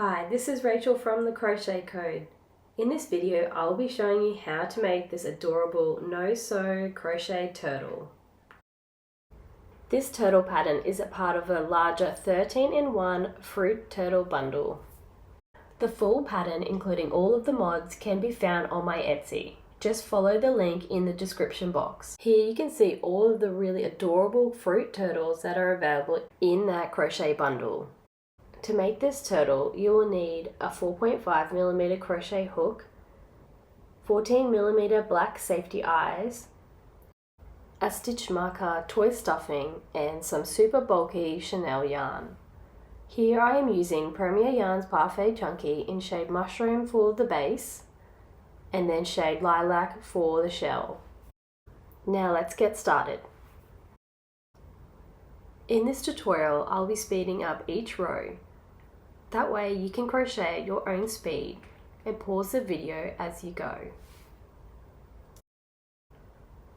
Hi, this is Rachel from the Crochet Code. In this video, I'll be showing you how to make this adorable no-sew crochet turtle. This turtle pattern is a part of a larger 13-in-1 fruit turtle bundle. The full pattern, including all of the mods, can be found on my Etsy. Just follow the link in the description box. Here you can see all of the really adorable fruit turtles that are available in that crochet bundle. To make this turtle, you will need a 4.5mm crochet hook, 14mm black safety eyes, a stitch marker toy stuffing, and some super bulky Chenille yarn. Here I am using Premier Yarn's Parfait Chunky in shade Mushroom for the base, and then shade Lilac for the shell. Now let's get started. In this tutorial, I'll be speeding up each row. That way you can crochet at your own speed and pause the video as you go.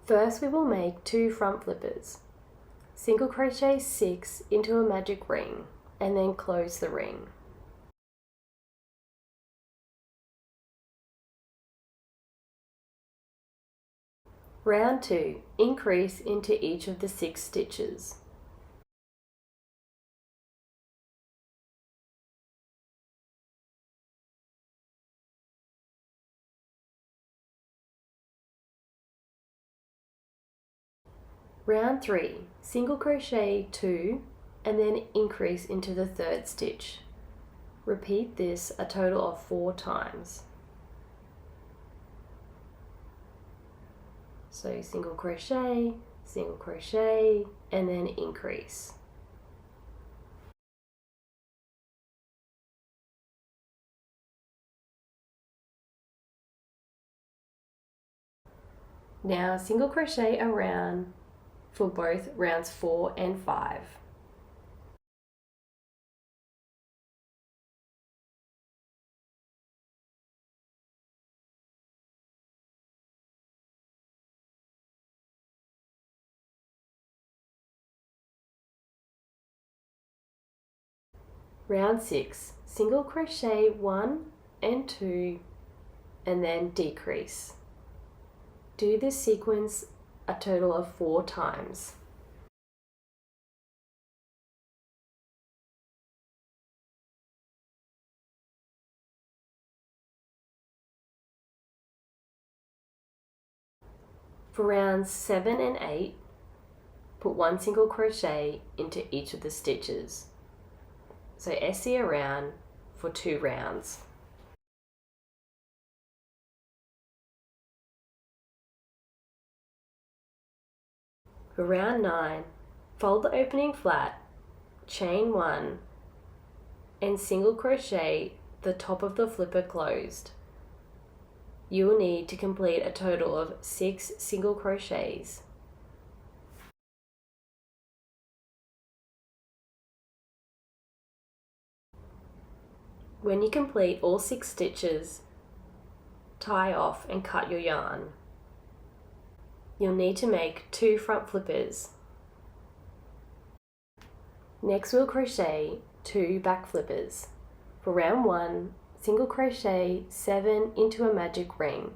First we will make 2 front flippers. Single crochet 6 into a magic ring and then close the ring. Round 2, increase into each of the 6 stitches. Round 3, single crochet 2 and then increase into the 3rd stitch. Repeat this a total of 4 times. So single crochet, and then increase. Now single crochet around for both rounds 4 and 5. Round 6, single crochet 1 and 2 and then decrease. Do this sequence a total of 4 times. For rounds 7 and 8, put 1 single crochet into each of the stitches. So essie around for 2 rounds. For round 9, fold the opening flat, chain 1, and single crochet the top of the flipper closed. You will need to complete a total of 6 single crochets. When you complete all 6 stitches, tie off and cut your yarn. You'll need to make 2 front flippers. Next we'll crochet 2 back flippers. For round 1, single crochet 7 into a magic ring.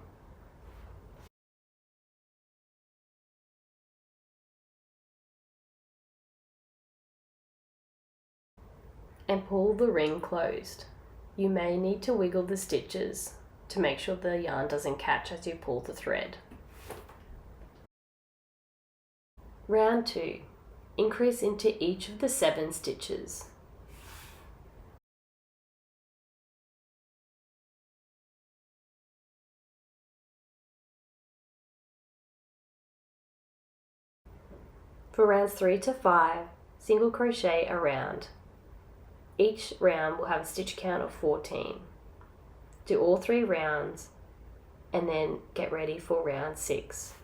And pull the ring closed. You may need to wiggle the stitches to make sure the yarn doesn't catch as you pull the thread. Round 2, increase into each of the 7 stitches. For rounds 3 to 5, single crochet around. Each round will have a stitch count of 14. Do all 3 rounds and then get ready for round 6.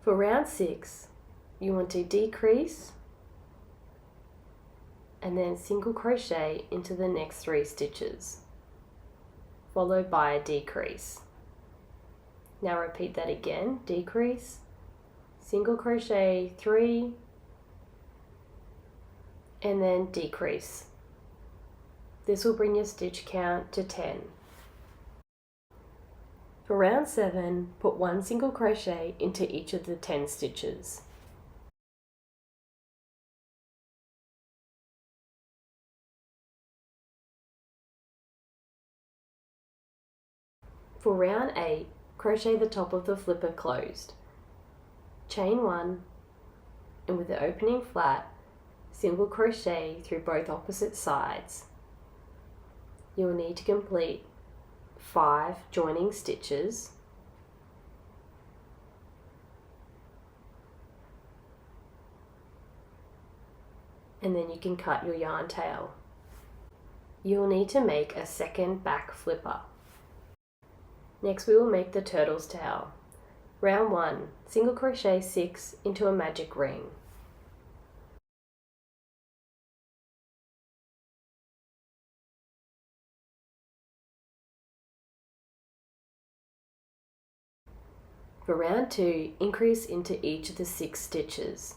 For round 6, you want to decrease and then single crochet into the next 3 stitches, followed by a decrease. Now repeat that again, decrease, single crochet 3, and then decrease. This will bring your stitch count to 10. For round 7, put 1 single crochet into each of the 10 stitches. For round 8, crochet the top of the flipper closed. Chain 1, and with the opening flat, single crochet through both opposite sides. You will need to complete 5 joining stitches, and then you can cut your yarn tail. You will need to make a second back flipper. Next we will make the turtle's tail. Round 1, single crochet 6 into a magic ring. For round 2, increase into each of the 6 stitches.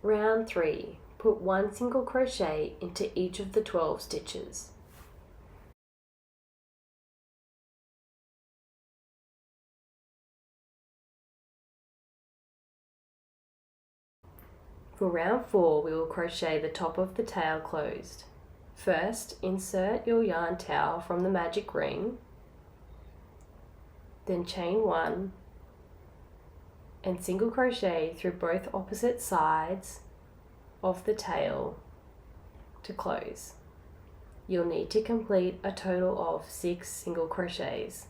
Round 3, put 1 single crochet into each of the 12 stitches. For round 4, we will crochet the top of the tail closed. First, insert your yarn tail from the magic ring, then chain 1 and single crochet through both opposite sides of the tail to close. You'll need to complete a total of 6 single crochets.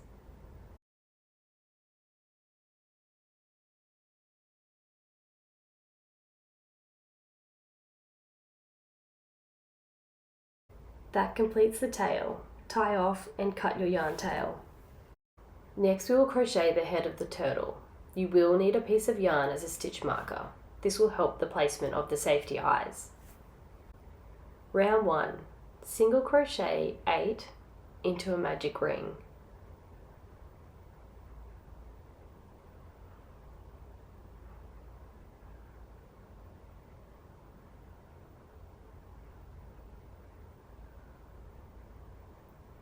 That completes the tail. Tie off and cut your yarn tail. Next we will crochet the head of the turtle. You will need a piece of yarn as a stitch marker. This will help the placement of the safety eyes. Round 1, single crochet 8 into a magic ring.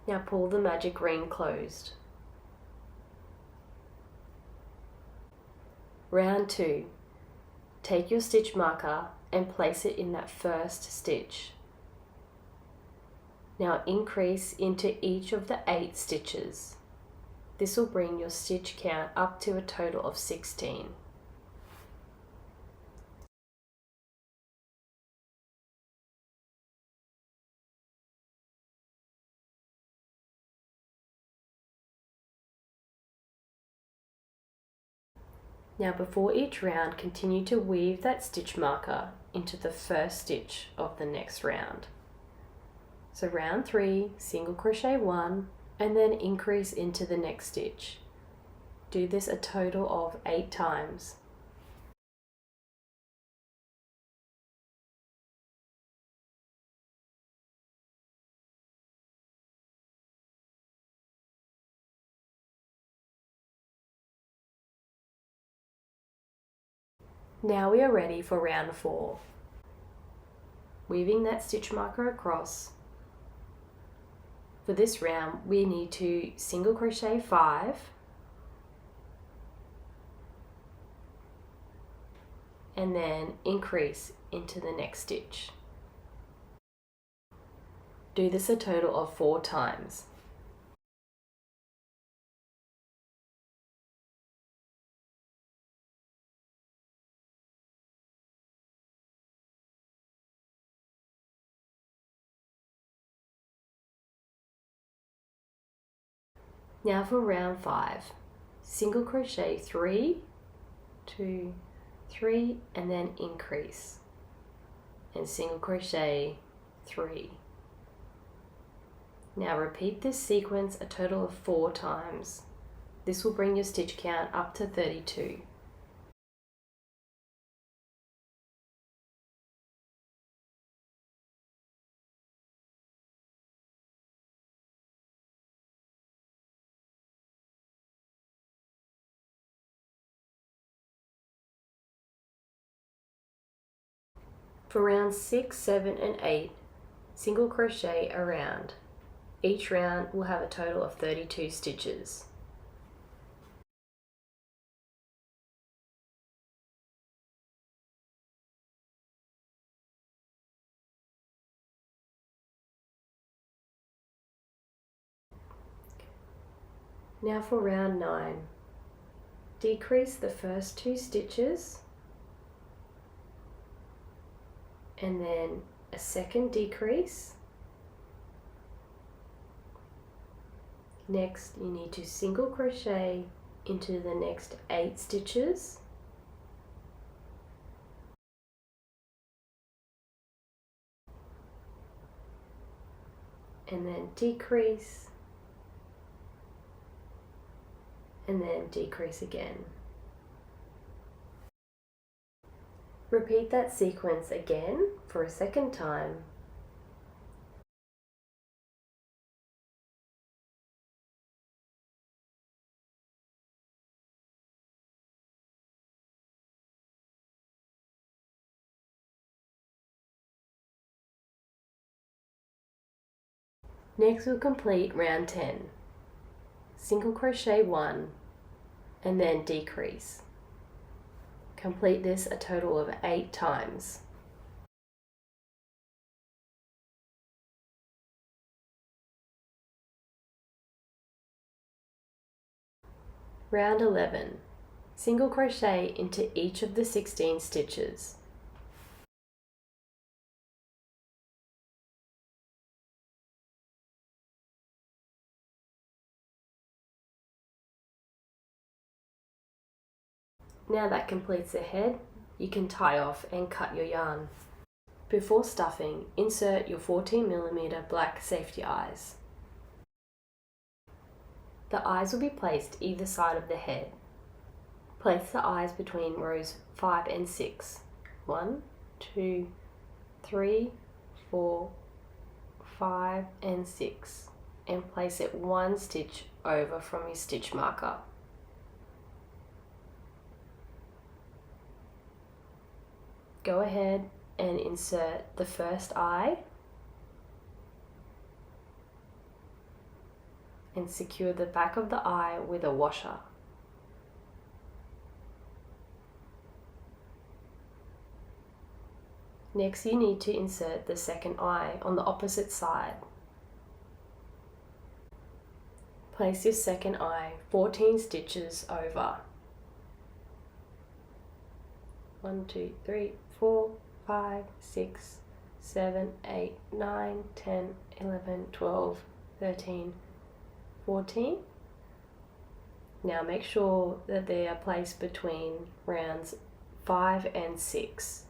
Now pull the magic ring closed. Round 2, take your stitch marker and place it in that first stitch. Now increase into each of the 8 stitches. This will bring your stitch count up to a total of 16. Now before each round, continue to weave that stitch marker into the first stitch of the next round. So round 3, single crochet 1 and then increase into the next stitch. Do this a total of 8 times. Now we are ready for round 4. Weaving that stitch marker across. For this round we need to single crochet 5 and then increase into the next stitch. Do this a total of 4 times. Now for round 5, single crochet 3, 2, 3 and then increase and single crochet 3. Now repeat this sequence a total of 4 times. This will bring your stitch count up to 32. For rounds 6, 7 and 8, single crochet a round. Each round will have a total of 32 stitches. Now for round 9. Decrease the first 2 stitches and then a second decrease. Next, you need to single crochet into the next 8 stitches. And then decrease, and then decrease again. Repeat that sequence again for a second time. Next we'll complete round 10. Single crochet 1 and then decrease. Complete this a total of 8 times. Round 11. Single crochet into each of the 16 stitches. Now that completes the head, you can tie off and cut your yarn. Before stuffing, insert your 14mm black safety eyes. The eyes will be placed either side of the head. Place the eyes between rows 5 and 6. 1, 2, 3, 4, 5 and 6, and place it 1 stitch over from your stitch marker. Go ahead and insert the first eye and secure the back of the eye with a washer. Next, you need to insert the second eye on the opposite side. Place your second eye 14 stitches over. 1, 2, 3, 4, 5, 6, 7, 8, 9, 10, 11, 12, 13, 14. Now make sure that they are placed between rounds 5 and 6.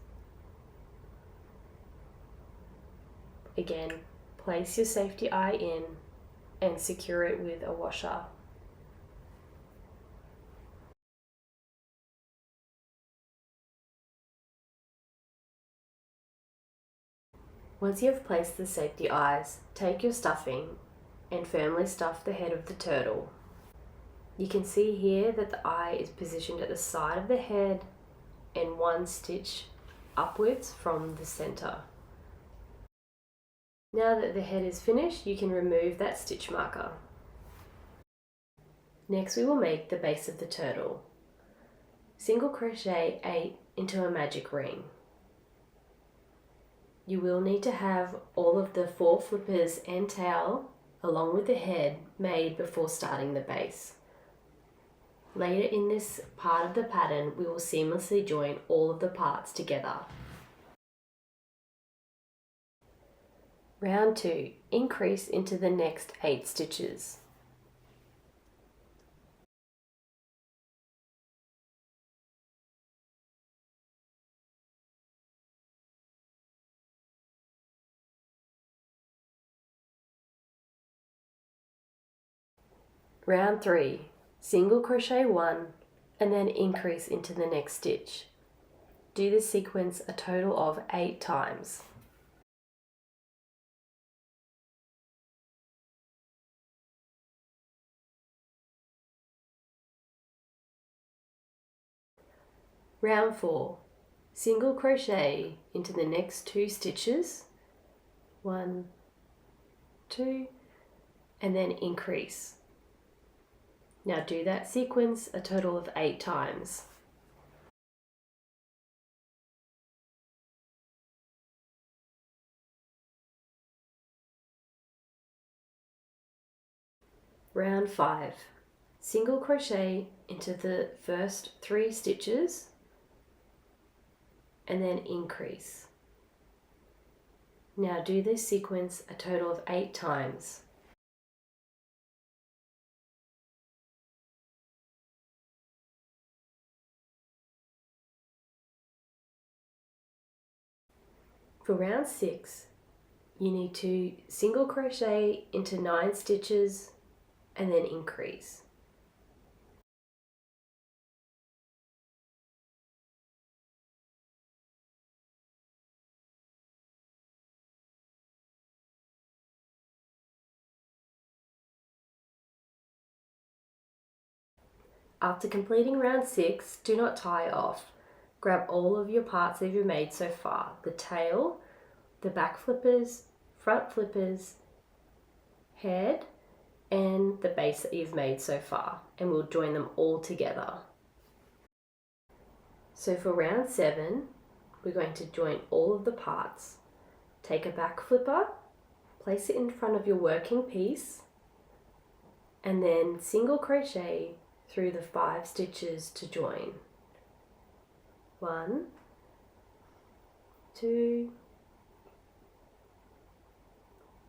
Again, place your safety eye in and secure it with a washer. Once you have placed the safety eyes, take your stuffing and firmly stuff the head of the turtle. You can see here that the eye is positioned at the side of the head and 1 stitch upwards from the center. Now that the head is finished, you can remove that stitch marker. Next we will make the base of the turtle. Single crochet 8 into a magic ring. You will need to have all of the 4 flippers and tail along with the head made before starting the base. Later in this part of the pattern, we will seamlessly join all of the parts together. Round 2, increase into the next 8 stitches. Round 3, single crochet 1 and then increase into the next stitch. Do this sequence a total of 8 times. Round 4, single crochet into the next 2 stitches, 1, 2, and then increase. Now do that sequence a total of 8 times. Round 5. Single crochet into the first 3 stitches and then increase. Now do this sequence a total of 8 times. For round 6, you need to single crochet into 9 stitches and then increase. After completing round 6, do not tie off. Grab all of your parts that you've made so far, the tail, the back flippers, front flippers, head, and the base that you've made so far, and we'll join them all together. So for round 7, we're going to join all of the parts. Take a back flipper, place it in front of your working piece, and then single crochet through the 5 stitches to join. 1, 2,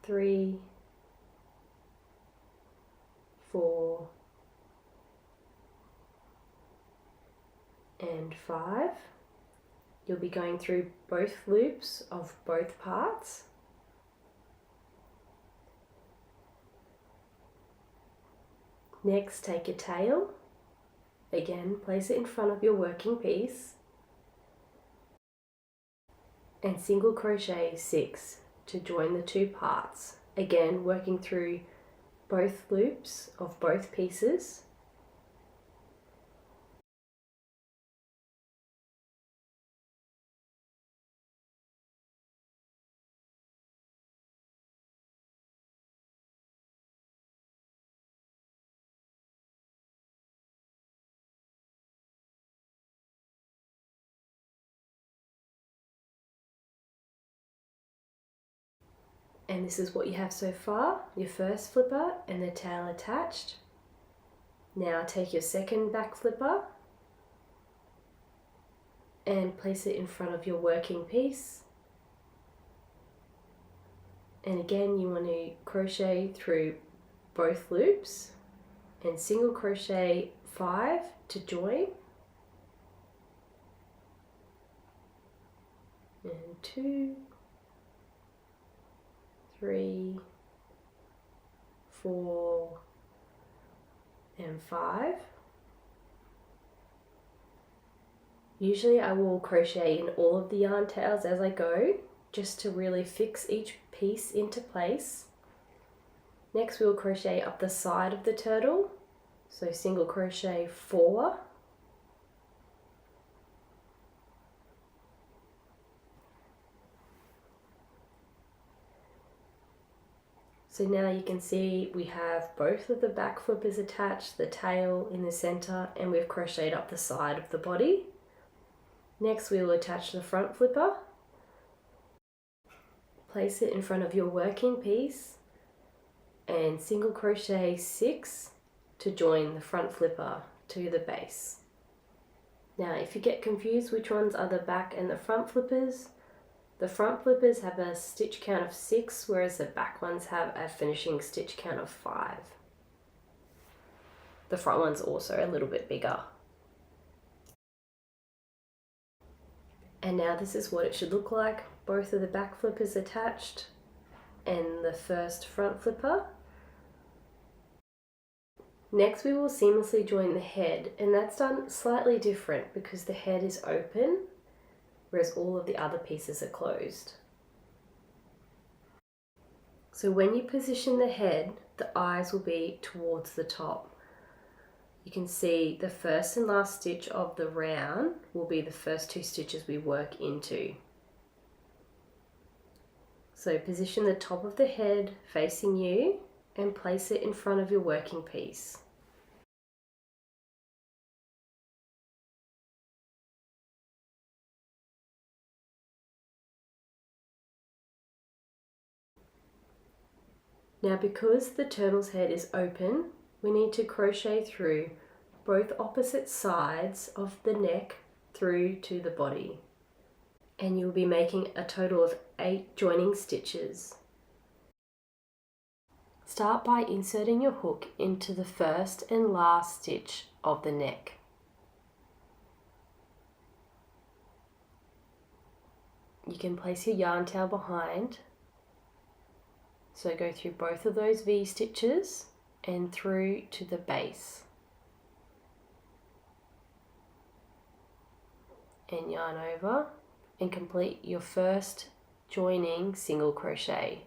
3, 4, and 5. You'll be going through both loops of both parts. Next, take a tail. Again, place it in front of your working piece and single crochet 6 to join the 2 parts. Again, working through both loops of both pieces. And this is what you have so far, your first flipper and the tail attached. Now take your second back flipper and place it in front of your working piece. And again, you want to crochet through both loops and single crochet 5 to join. And 2, 3, 4, and 5. Usually I will crochet in all of the yarn tails as I go, just to really fix each piece into place. Next we'll crochet up the side of the turtle, so single crochet 4. So now you can see we have both of the back flippers attached, the tail in the center, and we've crocheted up the side of the body. Next we will attach the front flipper. Place it in front of your working piece and single crochet 6 to join the front flipper to the base. Now if you get confused which ones are the back and the front flippers have a stitch count of 6, whereas the back ones have a finishing stitch count of 5. The front one's also a little bit bigger. And now this is what it should look like. Both of the back flippers attached and the first front flipper. Next we will seamlessly join the head, and that's done slightly different because the head is open, whereas all of the other pieces are closed. So when you position the head, the eyes will be towards the top. you can see the first and last stitch of the round will be the first 2 stitches we work into. So position the top of the head facing you and place it in front of your working piece. Now, because the turtle's head is open, we need to crochet through both opposite sides of the neck through to the body. And you'll be making a total of 8 joining stitches. Start by inserting your hook into the first and last stitch of the neck. You can place your yarn tail behind. So go through both of those V stitches and through to the base. And yarn over and complete your first joining single crochet.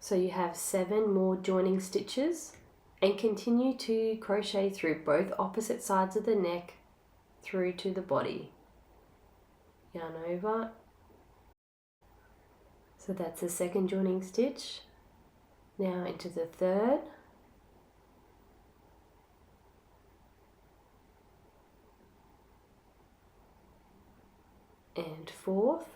So you have 7 more joining stitches, and continue to crochet through both opposite sides of the neck through to the body. Yarn over. So that's the second joining stitch. Now into the third. And fourth.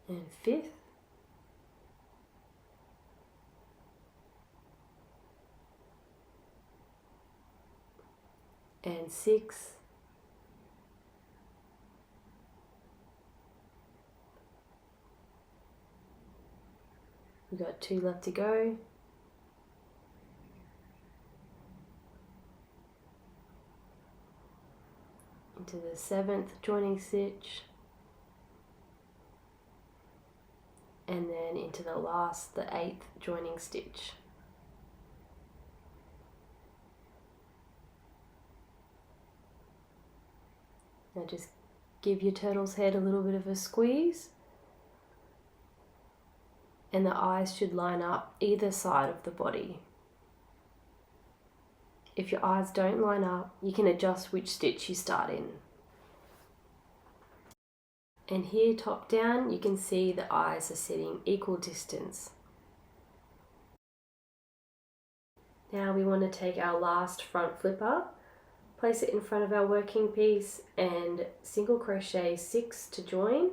And fifth. And sixth. We've got 2 left to go. Into the 7th joining stitch. And then into the last, the 8th joining stitch. Now just give your turtle's head a little bit of a squeeze, and the eyes should line up either side of the body. If your eyes don't line up, you can adjust which stitch you start in. And here, top down, you can see the eyes are sitting equal distance. Now we want to take our last front flipper, place it in front of our working piece and single crochet 6 to join.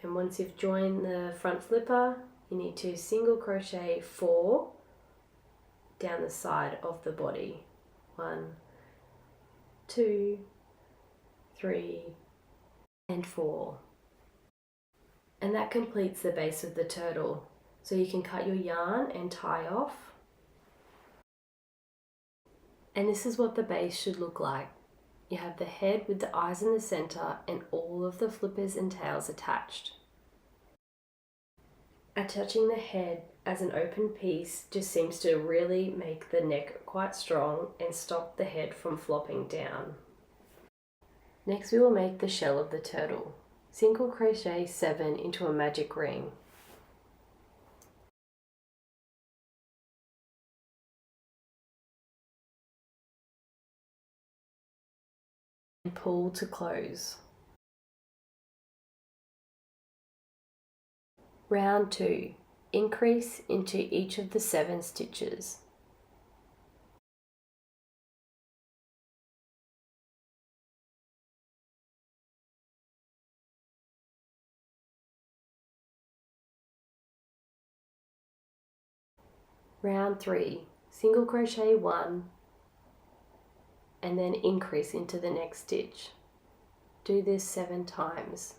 And once you've joined the front flipper, you need to single crochet 4 down the side of the body. 1, 2, 3, and 4. And that completes the base of the turtle. So you can cut your yarn and tie off. And this is what the base should look like. You have the head with the eyes in the center and all of the flippers and tails attached. Attaching the head as an open piece just seems to really make the neck quite strong and stop the head from flopping down. Next we will make the shell of the turtle. Single crochet 7 into a magic ring. And pull to close. Round 2. Increase into each of the 7 stitches. Round 3. Single crochet 1 and then increase into the next stitch. Do this 7 times.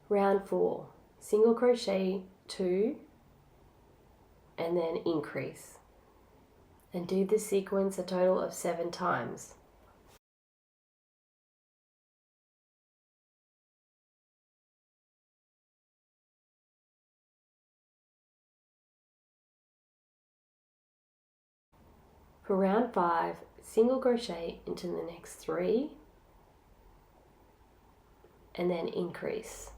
Round 4, single crochet 2 and then increase, and do this sequence a total of 7 times. For round 5, single crochet into the next 3 and then increase,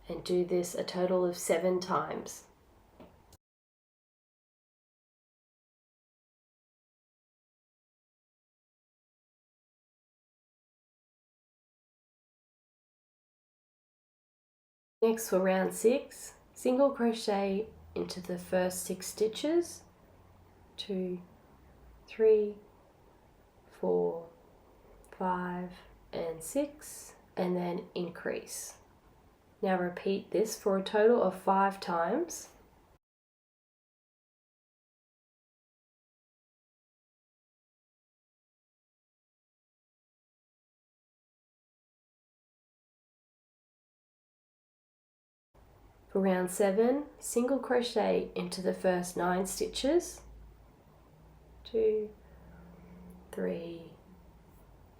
and do this a total of 7 times. Next, for round 6, single crochet into the first 6 stitches, 2, 3, 4, 5 and 6, and then increase. Now repeat this for a total of 5 times. For round 7, single crochet into the first 9 stitches, 2, 3,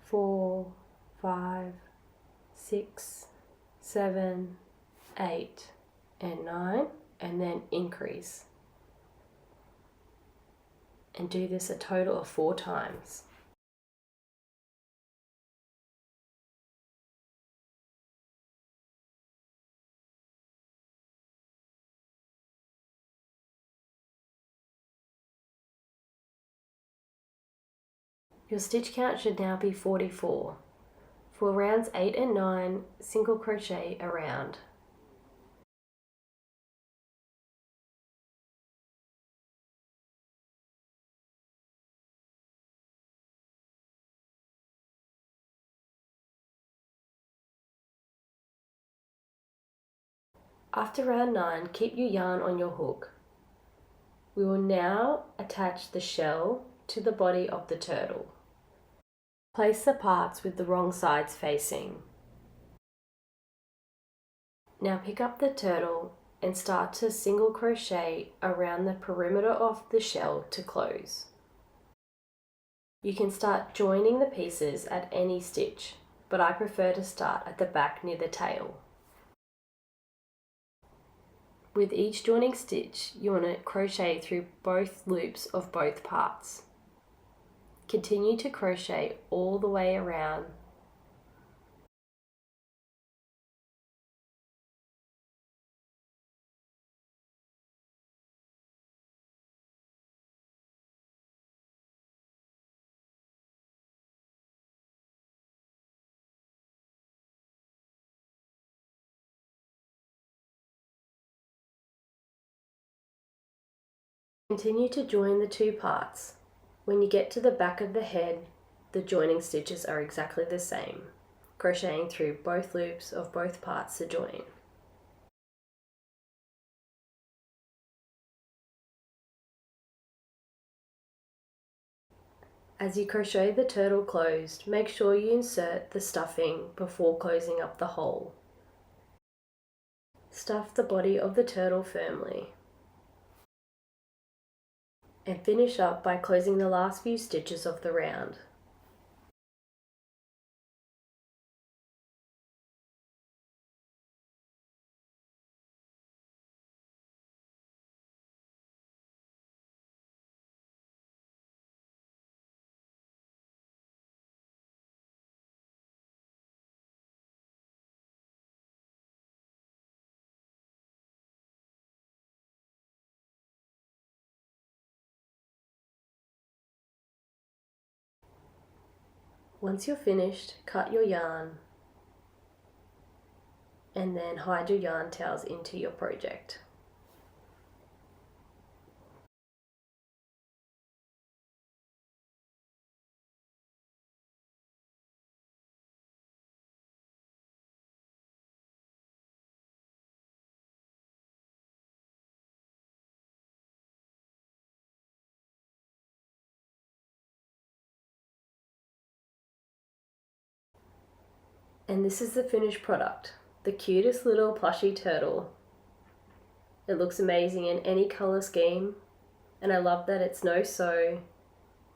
4, 5, 6, 7, 8 and 9, and then increase, and do this a total of 4 times. Your stitch count should now be 44. For rounds 8 and 9, single crochet around. After round 9, keep your yarn on your hook. We will now attach the shell to the body of the turtle. Place the parts with the wrong sides facing. Now pick up the turtle and start to single crochet around the perimeter of the shell to close. You can start joining the pieces at any stitch, but I prefer to start at the back near the tail. With each joining stitch, you want to crochet through both loops of both parts. Continue to crochet all the way around. Continue to join the two parts. When you get to the back of the head, the joining stitches are exactly the same, crocheting through both loops of both parts to join. As you crochet the turtle closed, make sure you insert the stuffing before closing up the hole. Stuff the body of the turtle firmly. And finish up by closing the last few stitches of the round. Once you're finished, cut your yarn and then hide your yarn tails into your project. And this is the finished product. the cutest little plushie turtle. It looks amazing in any colour scheme, and I love that it's no sew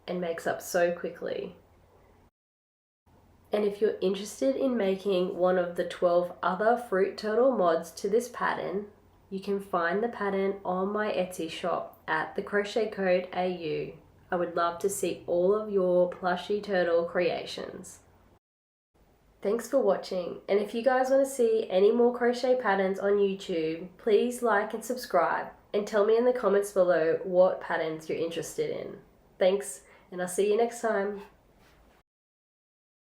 and makes up so quickly. And if you're interested in making one of the 12 other fruit turtle mods to this pattern, you can find the pattern on my Etsy shop at the crochet code AU. I would love to see all of your plushie turtle creations. Thanks for watching, and if you guys want to see any more crochet patterns on YouTube, please like and subscribe, and tell me in the comments below what patterns you're interested in. Thanks, and I'll see you next time.